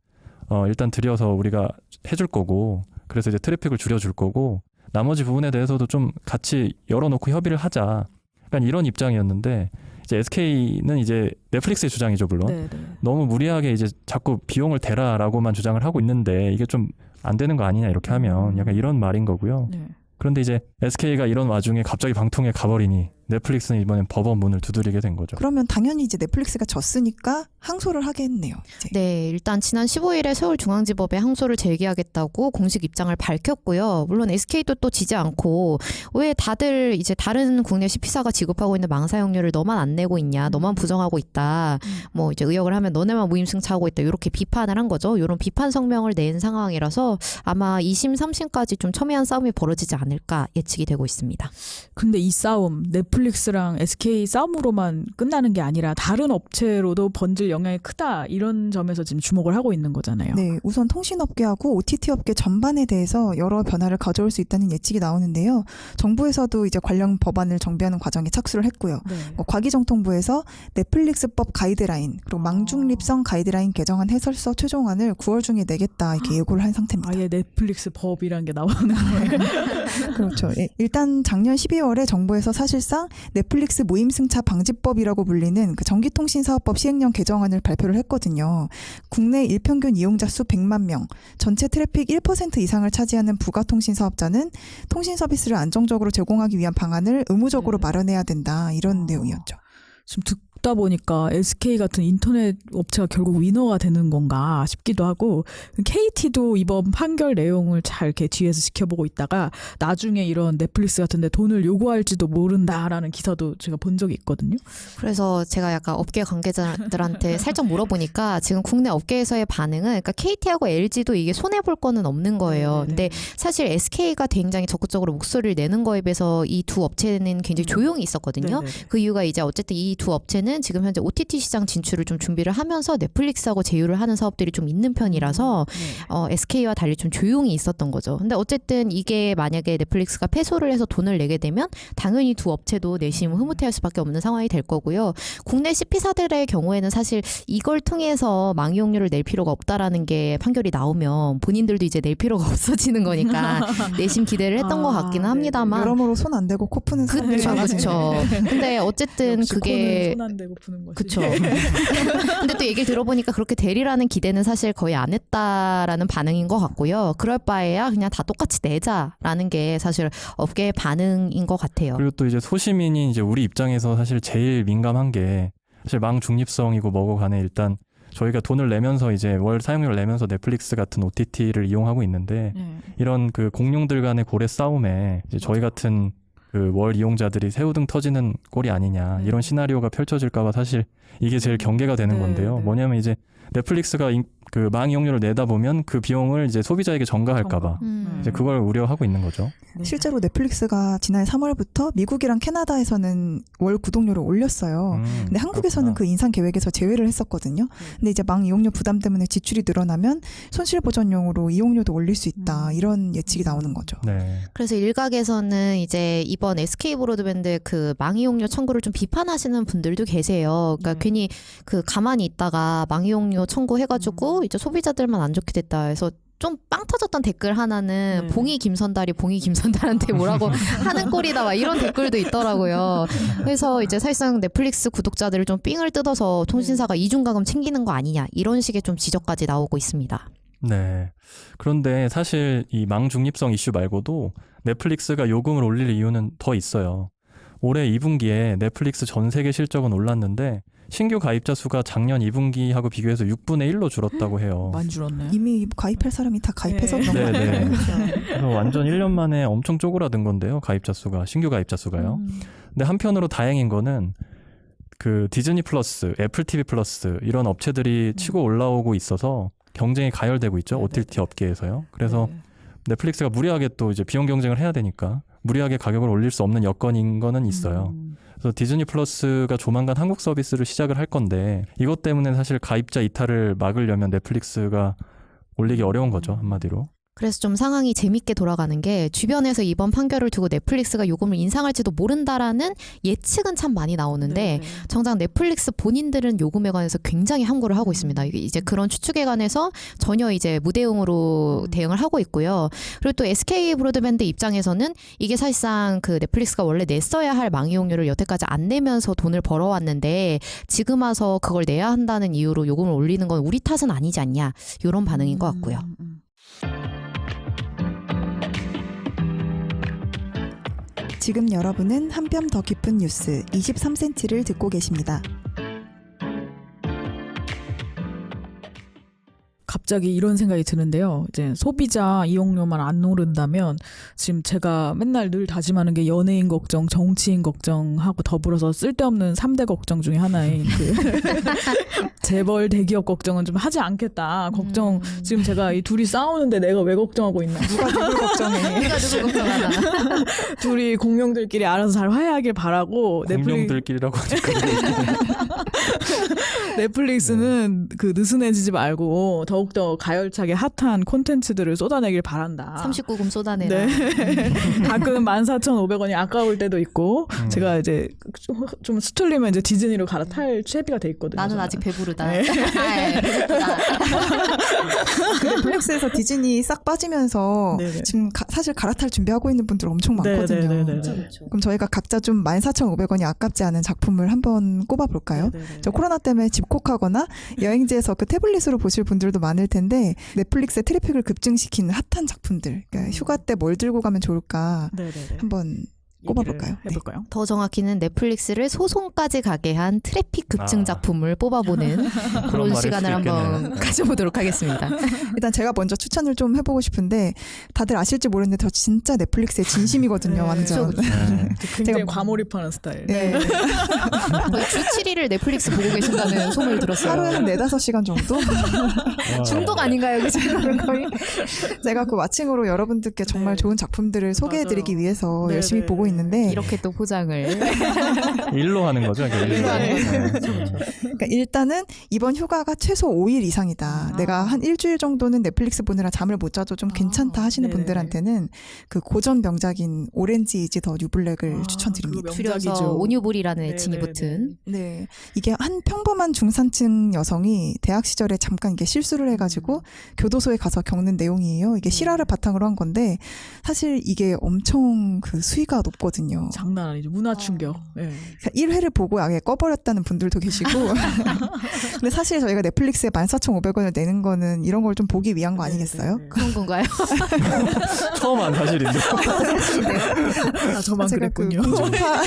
일단 들여서 우리가 해줄 거고, 그래서 이제 트래픽을 줄여줄 거고, 나머지 부분에 대해서도 좀 같이 열어놓고 협의를 하자. 약간 이런 입장이었는데, 이제 SK는 이제 넷플릭스의 주장이죠, 물론. 네네. 너무 무리하게 이제 자꾸 비용을 대라라고만 주장을 하고 있는데 이게 좀 안 되는 거 아니냐 이렇게 하면 약간 이런 말인 거고요. 네. 그런데 이제 SK가 이런 와중에 갑자기 방통위에 가버리니 넷플릭스는 이번엔 법원 문을 두드리게 된 거죠. 그러면 당연히 이제 넷플릭스가 졌으니까 항소를 하게 했네요. 이제. 네, 일단 지난 15일에 서울중앙지법에 항소를 제기하겠다고 공식 입장을 밝혔고요. 물론 SK도 또 지지 않고 왜 다들 이제 다른 국내 CP사가 지급하고 있는 망사용료를 너만 안 내고 있냐, 너만 부정하고 있다, 뭐 이제 의역을 하면 너네만 무임승차하고 있다 이렇게 비판을 한 거죠. 이런 비판 성명을 낸 상황이라서 아마 2심, 3심까지 좀 첨예한 싸움이 벌어지지 않을까 예측이 되고 있습니다. 근데 이 싸움 넷플릭스랑 SK 싸움으로만 끝나는 게 아니라 다른 업체로도 번질 영향이 크다 이런 점에서 지금 주목을 하고 있는 거잖아요. 네, 우선 통신업계하고 OTT 업계 전반에 대해서 여러 변화를 가져올 수 있다는 예측이 나오는데요. 정부에서도 이제 관련 법안을 정비하는 과정에 착수를 했고요. 네. 과기정통부에서 넷플릭스법 가이드라인 그리고 망중립성 가이드라인 개정안 해설서 최종안을 9월 중에 내겠다 이렇게 예고를 한 상태입니다. 아예 넷플릭스 법이란 게 나오는 거예요. 그렇죠. 일단 작년 12월에 정부에서 사실상 넷플릭스 무임승차 방지법이라고 불리는 그 전기통신사업법 시행령 개정안을 발표를 했거든요. 국내 일평균 이용자 수 100만 명, 전체 트래픽 1% 이상을 차지하는 부가통신 사업자는 통신 서비스를 안정적으로 제공하기 위한 방안을 의무적으로 네. 마련해야 된다. 이런 내용이었죠. 지금 죽다 보니까 SK 같은 인터넷 업체가 결국 위너가 되는 건가 싶기도 하고 KT도 이번 판결 내용을 잘 이렇게 뒤에서 지켜보고 있다가 나중에 이런 넷플릭스 같은 데 돈을 요구할지도 모른다라는 기사도 제가 본 적이 있거든요. 그래서 제가 약간 업계 관계자들한테 살짝 물어보니까 지금 국내 업계에서의 반응은 그러니까 KT하고 LG도 이게 손해볼 거는 없는 거예요. 네네네. 근데 사실 SK가 굉장히 적극적으로 목소리를 내는 거에 비해서 이 두 업체는 굉장히 조용히 있었거든요. 네네네. 그 이유가 이제 어쨌든 이 두 업체는 지금 현재 OTT 시장 진출을 좀 준비를 하면서 넷플릭스하고 제휴를 하는 사업들이 좀 있는 편이라서 네. SK와 달리 좀 조용히 있었던 거죠. 근데 어쨌든 이게 만약에 넷플릭스가 패소를 해서 돈을 내게 되면 당연히 두 업체도 내심 흐뭇해할 수밖에 없는 상황이 될 거고요. 국내 CP사들의 경우에는 사실 이걸 통해서 망 이용료를 낼 필요가 없다라는 게 판결이 나오면 본인들도 이제 낼 필요가 없어지는 거니까 내심 기대를 했던 것 같기는 아, 합니다만. 여러모로 손 안 대고 코 푸는 그렇죠, 사람들이 그렇죠. 근데 어쨌든 역시 그게 손안 대고 푸는 거지. 그렇죠. 근데 또 얘기를 들어보니까 그렇게 대리라는 기대는 사실 거의 안 했다라는 반응인 것 같고요. 그럴 바에야 그냥 다 똑같이 내자라는 게 사실 업계의 반응인 것 같아요. 그리고 또 이제 소시민이 이제 우리 입장에서 사실 제일 민감한 게 사실 망 중립성이고 뭐고 간에 일단 저희가 돈을 내면서 이제 월 사용료를 내면서 넷플릭스 같은 OTT를 이용하고 있는데 네. 이런 그 공룡들 간의 고래 싸움에 이제 저희 같은 그 월 이용자들이 새우등 터지는 꼴이 아니냐 네. 이런 시나리오가 펼쳐질까봐 사실 이게 제일 경계가 되는 네, 건데요. 네. 뭐냐면 이제 넷플릭스가 그 망 이용료를 내다 보면 그 비용을 이제 소비자에게 전가할까봐 이제 그걸 우려하고 있는 거죠. 네. 실제로 넷플릭스가 지난해 3월부터 미국이랑 캐나다에서는 월 구독료를 올렸어요. 근데 한국에서는 그 인상 계획에서 제외를 했었거든요. 근데 이제 망 이용료 부담 때문에 지출이 늘어나면 손실 보전용으로 이용료도 올릴 수 있다. 이런 예측이 나오는 거죠. 네. 그래서 일각에서는 이제 이번 SK 브로드밴드 그 망이용료 청구를 좀 비판하시는 분들도 계세요. 그러니까 괜히 그 가만히 있다가 망이용료 청구해가지고 이제 소비자들만 안 좋게 됐다 해서 좀 빵 터졌던 댓글 하나는 봉이 김선달이 봉이 김선달한테 뭐라고 하는 꼴이다 막 이런 댓글도 있더라고요. 그래서 이제 사실상 넷플릭스 구독자들을 좀 삥을 뜯어서 통신사가 이중가금 챙기는 거 아니냐 이런 식의 좀 지적까지 나오고 있습니다. 네. 그런데 사실 이 망 중립성 이슈 말고도 넷플릭스가 요금을 올릴 이유는 더 있어요. 올해 2분기에 넷플릭스 전 세계 실적은 올랐는데 신규 가입자 수가 작년 2분기하고 비교해서 6분의 1로 줄었다고 해요. 많이 줄었네. 이미 가입할 사람이 다 가입해서 네. 그런 네, 거예요. 네. 그래서 완전 1년 만에 엄청 쪼그라든 건데요. 가입자 수가, 신규 가입자 수가요. 근데 한편으로 다행인 거는 그 디즈니 플러스, 애플 TV 플러스 이런 업체들이 치고 올라오고 있어서 경쟁이 가열되고 있죠. 네, OTT 업계에서요. 그래서 네. 넷플릭스가 무리하게 또 이제 비용 경쟁을 해야 되니까 무리하게 가격을 올릴 수 없는 여건인 거는 있어요. 그래서 디즈니 플러스가 조만간 한국 서비스를 시작을 할 건데 이것 때문에 사실 가입자 이탈을 막으려면 넷플릭스가 올리기 어려운 거죠. 한마디로. 그래서 좀 상황이 재밌게 돌아가는 게 주변에서 이번 판결을 두고 넷플릭스가 요금을 인상할지도 모른다라는 예측은 참 많이 나오는데 정작 넷플릭스 본인들은 요금에 관해서 굉장히 함구를 하고 있습니다. 이제 그런 추측에 관해서 전혀 이제 무대응으로 대응을 하고 있고요. 그리고 또 SK 브로드밴드 입장에서는 이게 사실상 그 넷플릭스가 원래 냈어야 할 망이용료를 여태까지 안 내면서 돈을 벌어왔는데 지금 와서 그걸 내야 한다는 이유로 요금을 올리는 건 우리 탓은 아니지 않냐 이런 반응인 것 같고요. 지금 여러분은 한 뼘 더 깊은 뉴스 23cm를 듣고 계십니다. 갑자기 이런 생각이 드는데요. 이제 소비자 이용료만 안 오른다면 지금 제가 맨날 늘 다짐하는 게 연예인 걱정, 정치인 걱정하고 더불어서 쓸데없는 3대 걱정 중에 하나인 그 재벌 대기업 걱정은 좀 하지 않겠다. 걱정 지금 제가 이 둘이 싸우는데 내가 왜 걱정하고 있나. 누가 누굴 걱정해. 누가 누구 걱정하나. 둘이 공룡들끼리 알아서 잘 화해하길 바라고 공룡들끼리라고 하니까 넷플릭스는 그 느슨해지지 말고 더욱더 가열차게 핫한 콘텐츠들을 쏟아내길 바란다. 39금 쏟아내라. 네. 가끔 14,500원이 아까울 때도 있고 제가 이제 좀 수틀리면 이제 디즈니로 갈아탈 채비가 돼 있거든요. 나는 저는. 아직 배부르다. 네. 아이, 배고프다. 넷플릭스에서 디즈니 싹 빠지면서 네네. 지금 사실 갈아탈 준비하고 있는 분들 엄청 많거든요. 네네네네. 그럼 저희가 각자 좀 14,500원이 아깝지 않은 작품을 한번 꼽아볼까요? 네네네. 저 코로나 때문에 집콕하거나 여행지에서 그 태블릿으로 보실 분들도 많을 텐데 넷플릭스의 트래픽을 급증시키는 핫한 작품들. 그러니까 휴가 때 뭘 들고 가면 좋을까 네네네. 한번 꼽아볼까요? 네. 해볼까요? 더 정확히는 넷플릭스를 소송까지 가게 한 트래픽 급증 아. 작품을 뽑아보는 그런 말일 시간을 수도 한번 있겠네요. 가져보도록 하겠습니다. 일단 제가 먼저 추천을 좀 해보고 싶은데 다들 아실지 모르는데 저 진짜 넷플릭스의 진심이거든요. 네. 완전. 네. 굉장히 제가- 과몰입하는 스타일. 네. 거의 주 7일을 넷플릭스 보고 계신다는 소문을 들었어요. 하루에 한 4-5시간 정도? 중독 아닌가요? 그죠? 거의. 제가 그 왓칭으로 여러분들께 정말 네. 좋은 작품들을 소개해드리기 맞아요. 위해서 네, 열심히 네. 보고 있는데 이렇게 또 포장을. 일로 하는 거죠. 이게 일로 하는 거죠. 네. 그러니까 일단은 이번 휴가가 최소 5일 이상이다. 내가 한 일주일 정도는 넷플릭스 보느라 잠을 못 자도 좀 괜찮다 하시는 네네. 분들한테는 그 고전 명작인 오렌지 이즈 더 뉴블랙을 추천드립니다. 그거 줄여서 명작이죠. 온유불이라는 네, 애칭이 네, 붙은. 네. 이게 한 평범한 중산층 여성이 대학 시절에 잠깐 이게 실수를 해가지고 교도소에 가서 겪는 내용이에요. 이게 실화를 바탕으로 한 건데 사실 이게 엄청 그 수위가 높거든요. 장난 아니죠. 문화 충격. 네. 1회를 보고 아예 꺼버렸다는 분들도 계시고. 근데 사실 저희가 넷플릭스에 14,500원을 내는 거는 이런 걸 좀 보기 위한 거 아니겠어요? 네, 네, 그런 건가요? 처음 한 사실인데. 네. 아, 저만 제가 그랬군요. 그 공중파,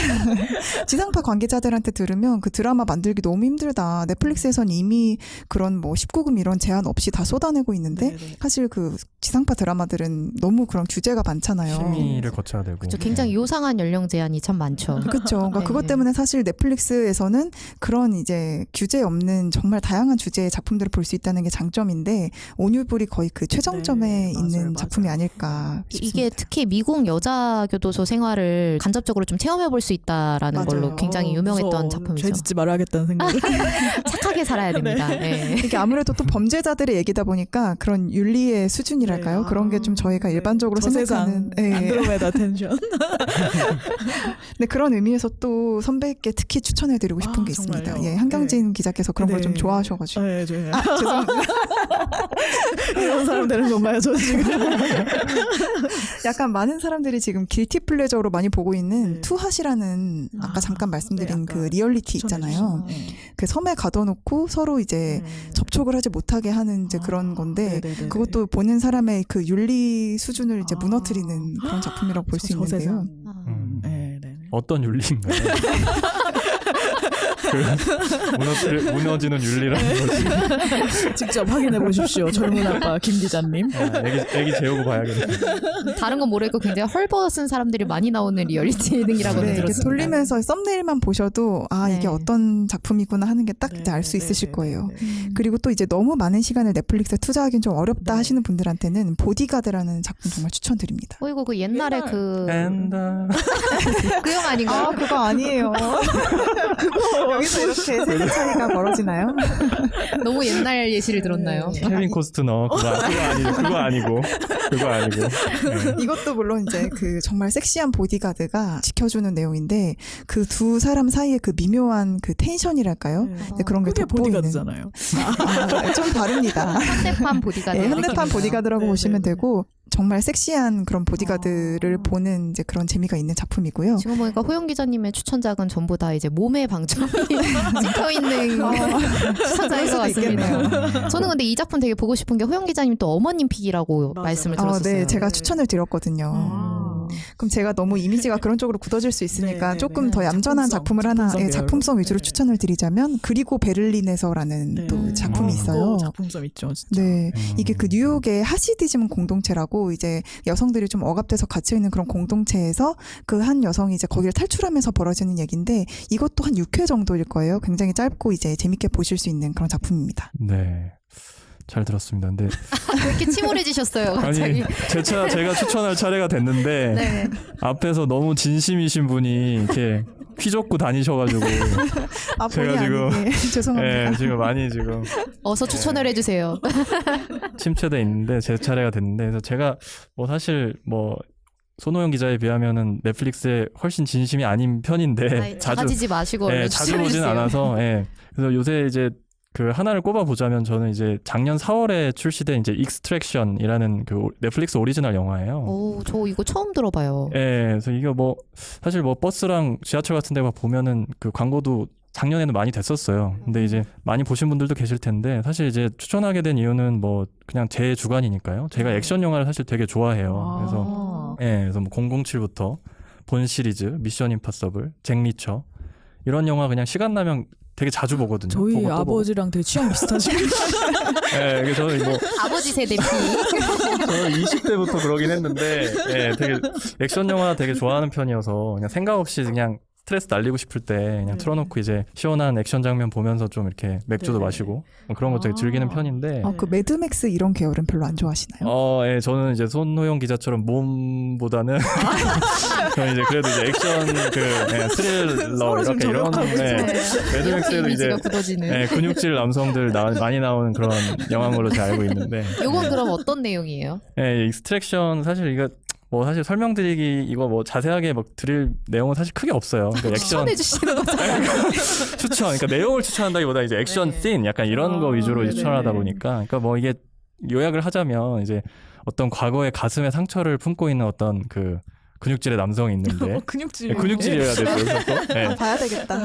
지상파 관계자들한테 들으면 그 드라마 만들기 너무 힘들다. 넷플릭스에선 이미 그런 뭐 19금 이런 제한 없이 다 쏟아내고 있는데 네, 네. 사실 그 지상파 드라마들은 너무 그런 규제가 많잖아요. 심의를 거쳐야 되고. 그렇죠. 굉장히 요상한 연령 제한이 참 많죠. 그렇죠. 그러니까 네. 그것 때문에 사실 넷플릭스에서는 그런 이제 규제 없는 정말 다양한 주제의 작품들을 볼 수 있다는 게 장점인데 온유불이 거의 그 최정점에 네, 있는 맞아요, 작품이 맞아요. 아닐까 이게 싶습니다. 특히 미국 여자 교도소 생활을 간접적으로 좀 체험해 볼 수 있다라는 맞아요. 걸로 굉장히 유명했던 무서워. 작품이죠. 죄 짓지 말아야겠다는 생각이. 착하게 살아야 됩니다. 네. 이게 아무래도 또 범죄자들의 얘기다 보니까 그런 윤리의 수준이랄까요? 네. 그런 게 좀 저희가 네. 일반적으로 생각하는 예. 안드로메다 텐션. 네, 그런 의미에서 또 선배께 특히 추천해드리고 싶은 아, 게 있습니다. 정말요? 예, 한경진 기자께서 그런 걸 좀 네. 좋아하셔가지고. 네, 아, 죄송합니다. 이런 사람 되는 건가요, 저 지금? 약간 많은 사람들이 지금 길티 플레저로 많이 보고 있는 네. 투핫이라는 아까 아, 잠깐 말씀드린 네, 그 아까 리얼리티 추천해 있잖아요. 주신. 그 섬에 가둬놓고 서로 이제 접촉을 하지 못하게 하는 이제 그런 건데 네네네네. 그것도 보는 사람의 그 윤리 수준을 이제 아. 무너뜨리는 그런 작품이라고 볼 수 저 있는데요. 세상. 음. 네, 네. 어떤 윤리인가요? 그 무너지는 윤리라는 거지. 직접 확인해 보십시오, 젊은 아빠 김 기자님. 아, 애기 재우고 봐야겠네. 다른 건 모르겠고 굉장히 헐벗은 사람들이 많이 나오는 리얼리티 예능이라고는 네, 이렇게 들었습니다. 돌리면서 썸네일만 보셔도 아 네. 이게 어떤 작품이구나 하는 게 딱 네, 이제 알 수 네, 있으실 네, 거예요. 네, 네. 그리고 또 이제 너무 많은 시간을 넷플릭스에 투자하기는 좀 어렵다 네. 하시는 분들한테는 보디가드라는 작품 정말 추천드립니다. 이거 그 옛날에 옛날- 그 영화 아닌가요? 그거 아니에요. 그거 여기서 이렇게 세대 차이가 벌어지나요? 너무 옛날 예시를 들었나요? 네. 케빈 코스트너 그거 아니고 네. 이것도 물론 이제 그 정말 섹시한 보디가드가 지켜주는 내용인데 그 두 사람 사이의 그 미묘한 그 텐션이랄까요? 네. 네, 그런 게 그게 돋보이는 보디가드잖아요. 아, 좀 다릅니다. 현대판 보디가드. 네, 현대판 느낌이네요. 보디가드라고 네, 보시면 네, 네. 되고 정말 섹시한 그런 보디가드를 보는 이제 그런 재미가 있는 작품이고요. 지금 보니까 호영 기자님의 추천작은 전부 다 이제 몸의 방점이 찍혀 있는 추천작인 것 같습니다. 저는 근데 이 작품 되게 보고 싶은 게 호영 기자님 또 어머님 픽이라고 맞아요. 말씀을 들었었어요. 네, 제가 추천을 드렸거든요. 그럼 제가 너무 이미지가 그런 쪽으로 굳어질 수 있으니까 네, 네, 조금 네. 더 얌전한 작품을 하나 작품성 작품성 계열로. 위주로 네. 추천을 드리자면 그리고 베를린에서라는 네. 또 작품이 아, 있어요. 또 작품성 있죠, 진짜. 네, 이게 그 뉴욕의 하시디즘 공동체라고 이제 여성들이 좀 억압돼서 갇혀 있는 그런 공동체에서 그 한 여성이 이제 거기를 탈출하면서 벌어지는 얘기인데 이것도 한 6회 정도일 거예요. 굉장히 짧고 이제 재밌게 보실 수 있는 그런 작품입니다. 네. 잘 들었습니다. 근데 왜 이렇게 침울해지셨어요, 갑자기? 아니 제가 추천할 차례가 됐는데 네. 앞에서 너무 진심이신 분이 이렇게 휘젓고 다니셔가지고 아, 본의 제가 지금- 아니게 죄송합니다. 네, 지금 많이 지금 어서 추천을 해주세요. 침체돼 있는데 제 차례가 됐는데 그래서 제가 뭐 사실 뭐 손호영 기자에 비하면은 넷플릭스에 훨씬 진심이 아닌 편인데 아이, 작아지지 마시고 예, 얼른 자주 보진 추천해주세요. 않아서 예. 그래서 요새 이제 그 하나를 꼽아보자면 저는 이제 작년 4월에 출시된 이제 익스트랙션이라는 그 넷플릭스 오리지널 영화예요. 오, 저 이거 처음 들어봐요. 예, 그래서 이게 뭐 사실 뭐 버스랑 지하철 같은 데 막 보면은 그 광고도 작년에는 많이 됐었어요. 근데 이제 많이 보신 분들도 계실 텐데 사실 이제 추천하게 된 이유는 뭐 그냥 제 주관이니까요. 제가 액션 영화를 사실 되게 좋아해요. 그래서 아. 예, 그래서 뭐 007부터 본 시리즈, 미션 임파서블, 잭 리처 이런 영화 그냥 시간 나면 되게 자주 보거든요. 저희 보고 또 아버지랑 되게 취향 비슷하시네요. 보고. 네, 그래서 저는 뭐 아버지 세대 피. 저는 20대부터 그러긴 했는데 되게 액션 영화 되게 좋아하는 편이어서 그냥 생각 없이 그냥 스트레스 날리고 싶을 때 그냥 틀어놓고 이제 시원한 액션 장면 보면서 좀 이렇게 맥주도 네네. 마시고 뭐 그런 거 되게 즐기는 편인데 그 매드맥스 이런 계열은 별로 안 좋아하시나요? 예, 저는 이제 손호영 기자처럼 몸보다는 저는 이제 그래도 이제 액션 스릴러 서로 이렇게 좀 이런 저격하고 매드맥스에도 이제 이미지가 굳어지는. 근육질 남성들 많이 나오는 그런 영화인 걸로 잘 알고 있는데 요건 그럼 어떤 내용이에요? 익스트랙션 사실 이거 뭐 사실 설명드리기 이거 뭐 자세하게 막 드릴 내용은 사실 크게 없어요. 그러니까 액션 추천해 주시는 거잖아요. 추천, 그러니까 내용을 추천한다기보다 이제 액션 네. 씬 약간 이런 거 위주로 네네. 추천하다 보니까, 그러니까 뭐 이게 요약을 하자면 이제 어떤 과거의 가슴에 상처를 품고 있는 어떤 그 근육질의 남성이 있는데 근육질. 근육질이어야 되죠. 여기서 또. 네. 봐야 되겠다.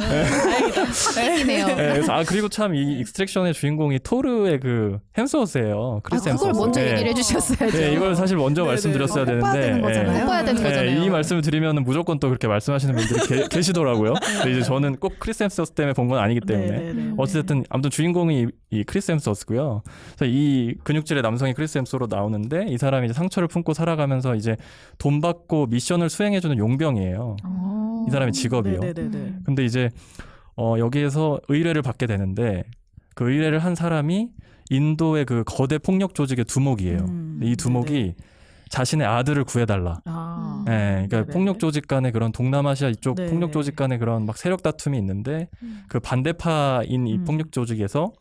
땡이네요. 네, 그래서 그리고 참 이 익스트랙션의 주인공이 토르의 그 햄스워스예요. 크리스 그걸 햄스워스. 먼저 네. 얘기를 해주셨어야죠. 네, 이걸 사실 먼저 네네. 말씀드렸어야 뽀뽀해야 되는데 되는 거잖아요. 뽀뽀해야 되는 거잖아요. 이 말씀을 드리면 무조건 또 그렇게 말씀하시는 분들이 계시더라고요. 근데 이제 저는 꼭 크리스 햄스워스 때문에 본 건 아니기 때문에 네네네. 어쨌든 아무튼 주인공이 이 크리스 햄스워스고요. 그래서 이 근육질의 남성이 크리스 햄스워스로 나오는데 이 사람이 이제 상처를 품고 살아가면서 이제 돈 받고 미션을 수행해주는 용병이에요. 이 사람의 직업이요. 네네네. 근데 이제 여기에서 의뢰를 받게 되는데 그 의뢰를 한 사람이 인도의 그 거대 폭력 조직의 두목이에요. 이 두목이 자신의 아들을 구해달라. 아. 네, 그러니까 네네. 폭력 조직 간의 그런 동남아시아 이쪽 네. 폭력 조직 간의 그런 막 세력 다툼이 있는데 그 반대파인 이 폭력 조직에서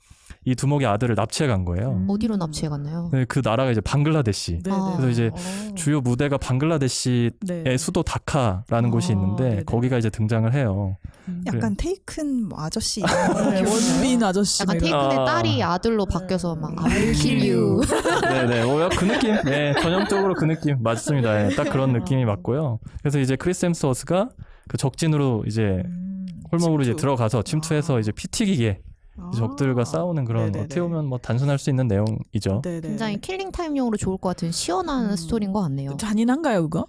이 두목의 아들을 납치해 간 거예요. 어디로 납치해 갔나요? 네, 그 나라가 이제 방글라데시. 네네. 그래서 이제 어. 주요 무대가 방글라데시의 네. 수도 다카라는 곳이 있는데 네네. 거기가 이제 등장을 해요. 약간 테이큰 뭐 아저씨 네, 원빈 아저씨. 약간 뭐 이런- 테이큰의 아. 딸이 아들로 바뀌어서 막 I kill you. 네네, 그 느낌. 네, 전형적으로 그 느낌 맞습니다. 네, 딱 그런 느낌이 맞고요. 그래서 이제 크리스 햄스워스가 그 적진으로 이제 홀몸으로 이제 침투. 들어가서 침투해서 이제 피 튀기게 적들과 싸우는 그런 네네네. 어떻게 보면 뭐 단순할 수 있는 내용이죠. 네네. 굉장히 킬링 타임용으로 좋을 것 같은 시원한 스토리인 것 같네요. 잔인한가요 그거?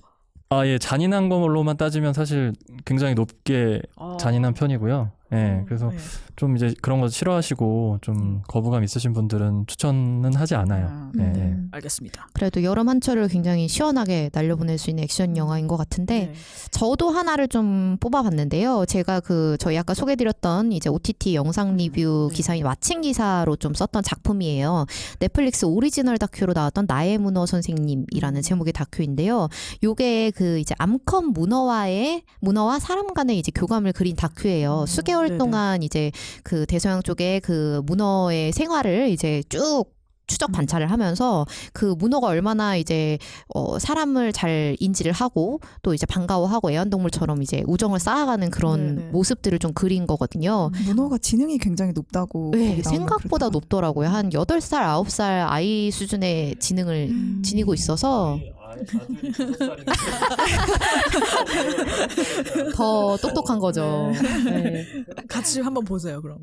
예, 잔인한 걸로만 따지면 사실 굉장히 높게 잔인한 편이고요. 예, 그래서 네. 좀 이제 그런 거 싫어하시고 좀 거부감 있으신 분들은 추천은 하지 않아요. 예, 예. 알겠습니다. 그래도 여름 한철을 굉장히 시원하게 날려보낼 수 있는 액션 영화인 것 같은데 네. 저도 하나를 좀 뽑아봤는데요. 제가 저희 아까 소개드렸던 이제 OTT 영상 리뷰 네. 기사인 마침 기사로 좀 썼던 작품이에요. 넷플릭스 오리지널 다큐로 나왔던 나의 문어 선생님이라는 제목의 다큐인데요. 요게 그 이제 암컷 문어와 사람 간의 이제 교감을 그린 다큐예요. 수개월 네네. 동안 이제 그 대서양 쪽에 그 문어의 생활을 이제 쭉 추적 관찰을 하면서 그 문어가 얼마나 이제 사람을 잘 인지를 하고 또 이제 반가워하고 애완동물처럼 이제 우정을 쌓아가는 그런 네네. 모습들을 좀 그린 거거든요. 문어가 지능이 굉장히 높다고 네, 거기 나오면 생각보다 그러더라고요. 높더라고요. 한 8살, 9살 아이 수준의 지능을 지니고 있어서 더 똑똑한 거죠. 네. 같이 한번 보세요 그럼.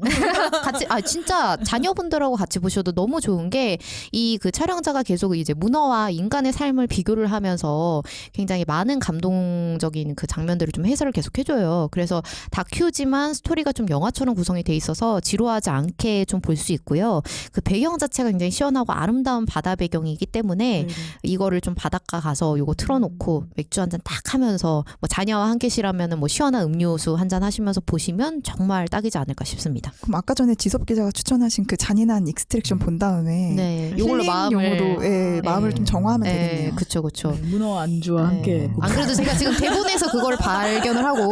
같이 진짜 자녀분들하고 같이 보셔도 너무 좋은 게 이 그 촬영자가 계속 이제 문어와 인간의 삶을 비교를 하면서 굉장히 많은 감동적인 그 장면들을 좀 해설을 계속 해줘요. 그래서 다큐지만 스토리가 좀 영화처럼 구성이 돼 있어서 지루하지 않게 좀 볼 수 있고요. 그 배경 자체가 굉장히 시원하고 아름다운 바다 배경이기 때문에 네네. 이거를 좀 바닷가 가서 요거 틀어놓고 맥주 한 잔 딱 하면서 뭐 자녀와 함께시라면은 뭐 시원한 음료수 한 잔 하시면서 보시면 정말 딱이지 않을까 싶습니다. 그럼 아까 전에 지섭 기자가 추천하신 그 잔인한 익스트랙션 본 다음에 네, 요걸로 힐링용으로 마음을 네. 좀 정화하면 네, 되겠네요. 그쵸. 네, 문어 안주와 함께. 안 그래도 제가 지금 대본에서 그걸 발견을 하고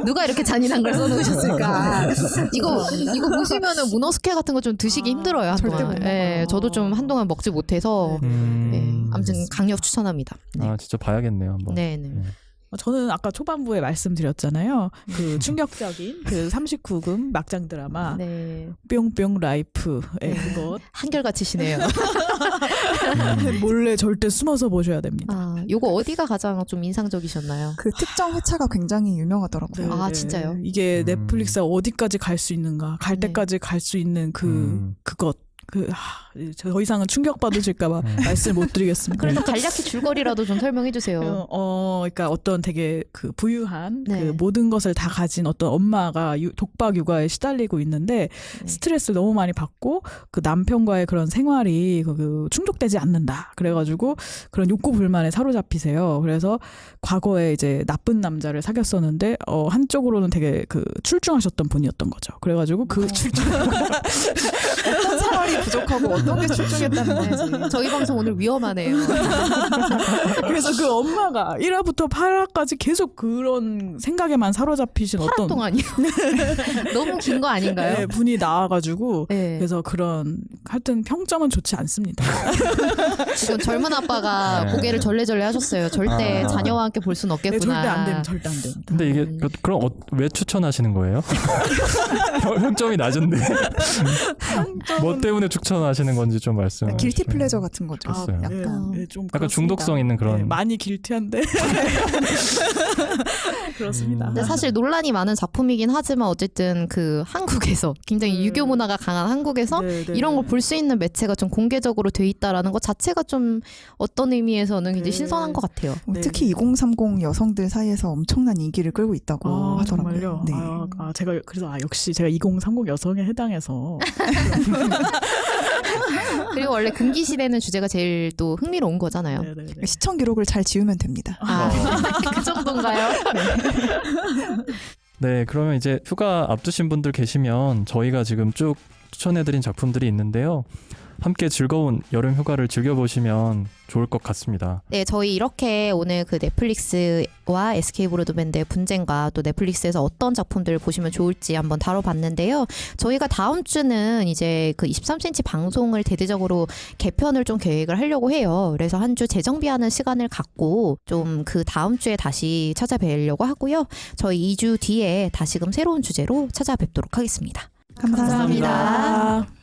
누가 이렇게 잔인한 걸 써놓으셨을까. 이거 보시면은 문어 스퀘 같은 거 좀 드시기 힘들어요 절대 한동안. 못 네, 저도 좀 한동안 먹지 못해서 네, 아무튼 강력 추천합니다. 네. 진짜 봐야겠네요. 한번. 네. 저는 아까 초반부에 말씀드렸잖아요. 그 충격적인 그 39금 막장 드라마 네. 뿅뿅 라이프의 그것 한결같이 시네요. 몰래 절대 숨어서 보셔야 됩니다. 요거 어디가 가장 좀 인상적이셨나요? 그 특정 회차가 굉장히 유명하더라고요. 아, 진짜요? 이게 넷플릭스가 어디까지 갈 수 있는가, 갈 네. 때까지 갈 수 있는 그것 더 이상은 충격받으실까봐 말씀 못 드리겠습니다. 그래도 간략히 줄거리라도 좀 설명해 주세요. 그러니까 어떤 되게 그 부유한 네. 그 모든 것을 다 가진 어떤 엄마가 독박 육아에 시달리고 있는데 네. 스트레스를 너무 많이 받고 그 남편과의 그런 생활이 그 충족되지 않는다. 그래가지고 그런 욕구 불만에 사로잡히세요. 그래서 과거에 이제 나쁜 남자를 사귀었었는데 한쪽으로는 되게 그 출중하셨던 분이었던 거죠. 그래가지고 그 어떤 생활이 부족하고 어떤 게 출중했다는 건지. 저희 방송 오늘 위험하네요. 그래서 그 엄마가 1화부터 8화까지 계속 그런 생각에만 사로잡히신 8화 어떤 동안이요. 너무 긴 거 아닌가요? 네, 분이 나와가지고 네. 그래서 그런 하여튼 평점은 좋지 않습니다. 지금 젊은 아빠가 네. 고개를 절레절레 하셨어요. 절대 아. 자녀와 함께 볼 수는 네, 없겠구나. 절대 안 됩니다. 절대 안 됩니다. 근데 이게 그럼 왜 추천하시는 거예요? 평점이 낮은데 뭐 때문에 추천하시는 건지 좀 말씀해 길티 주시면. 플레저 같은 거죠. 됐어요. 약간. 좀 약간 그렇습니다. 중독성 있는 그런. 네, 많이 길티한데 그렇습니다. 근데 사실 논란이 많은 작품이긴 하지만 어쨌든 그 한국에서 굉장히 유교 문화가 강한 한국에서 네, 네, 이런 걸 네. 볼 수 있는 매체가 좀 공개적으로 돼 있다라는 것 자체가 좀 어떤 의미에서는 굉장히 네. 신선한 것 같아요. 네, 특히 2030 여성들 사이에서 엄청난 인기를 끌고 있다고 하더라고요. 정말요? 네. 제가 그래서 역시 제가 2030 여성에 해당해서 그리고 원래 금기 시대는 주제가 제일 또 흥미로운 거잖아요. 네, 네, 네. 시청 기록을 잘 지우면 됩니다. 아, 그 정도인가요? 네, 그러면 이제 휴가 앞두신 분들 계시면 저희가 지금 쭉 추천해드린 작품들이 있는데요. 함께 즐거운 여름 휴가를 즐겨보시면 좋을 것 같습니다. 네, 저희 이렇게 오늘 그 넷플릭스와 SK 브로드밴드의 분쟁과 또 넷플릭스에서 어떤 작품들을 보시면 좋을지 한번 다뤄봤는데요. 저희가 다음 주는 이제 그 23cm 방송을 대대적으로 개편을 좀 계획을 하려고 해요. 그래서 한 주 재정비하는 시간을 갖고 좀 그 다음 주에 다시 찾아뵈려고 하고요. 저희 2주 뒤에 다시금 새로운 주제로 찾아뵙도록 하겠습니다. 감사합니다. 감사합니다.